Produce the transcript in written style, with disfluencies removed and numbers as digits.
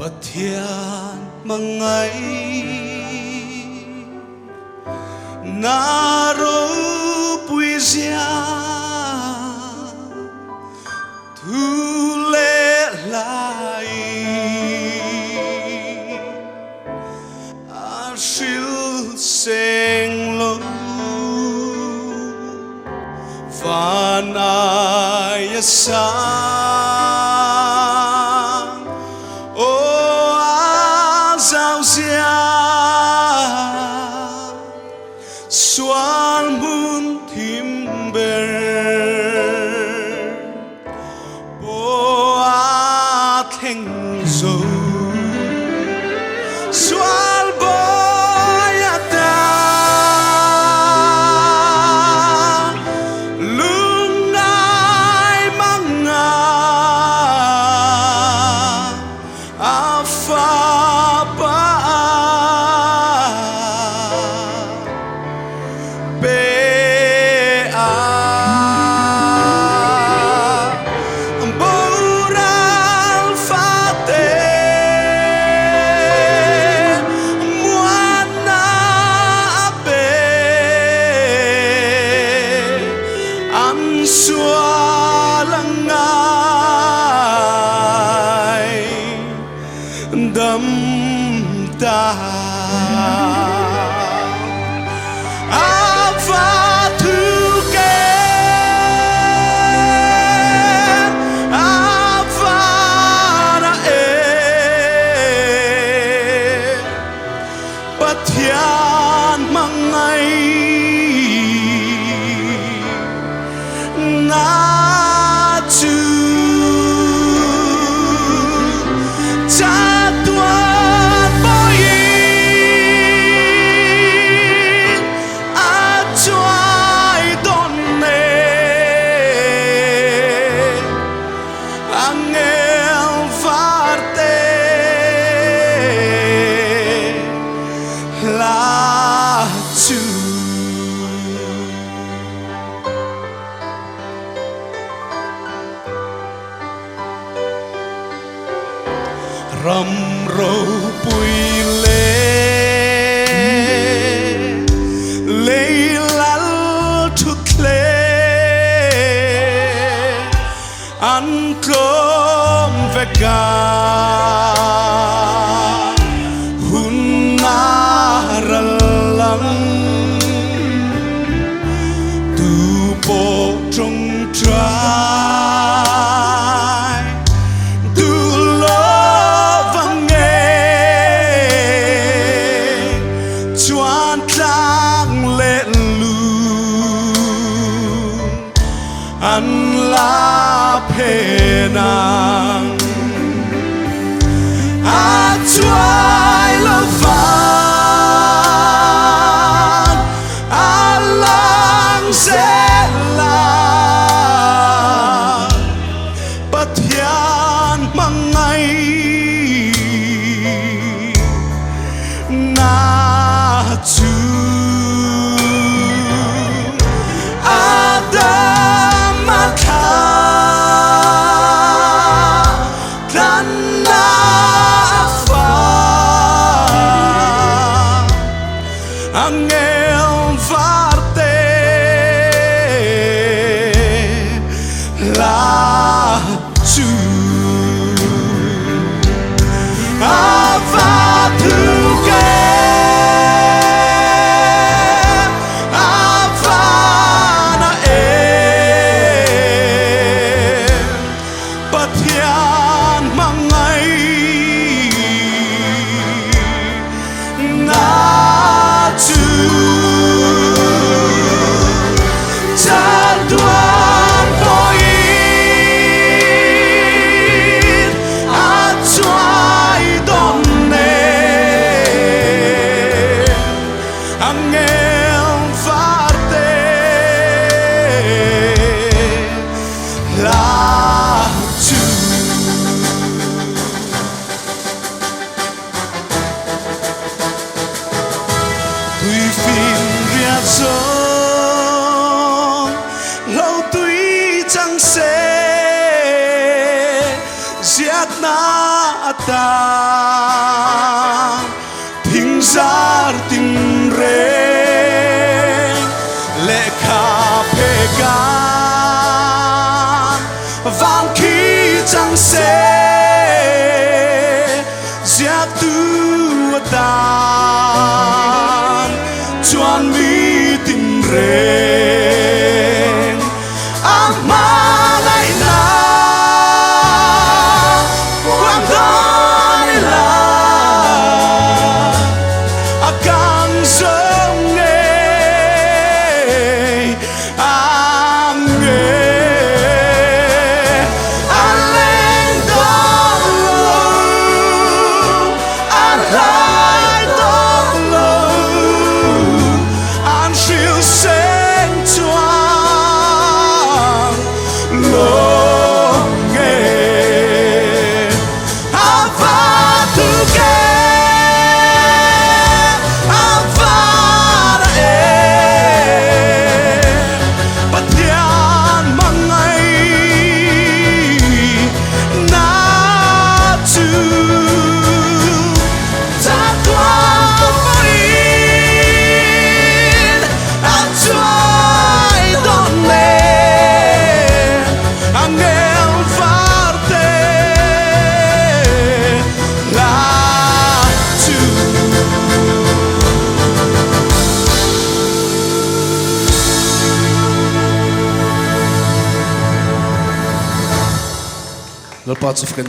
Pathian mangai naro puisia thule lai ashil seng lo vanaya sang o azau sia Xuân mun thim ber bo a theng zo Xuân boy a ta lung ai manga a fa pa xua lăng ai đâm ta ava thu ke ava na Pathian mangai na chu cha tuan boy a choi don ne angel farte la chu ram râu bùi lê lal thuốc lê ăn cơm vegan hun na lăng tu bộ trong trái an la pe nang thính giá tình rê lệ khả phê gan vang khí chẳng xê giá tư đàn chuan mi tình rê Lots of can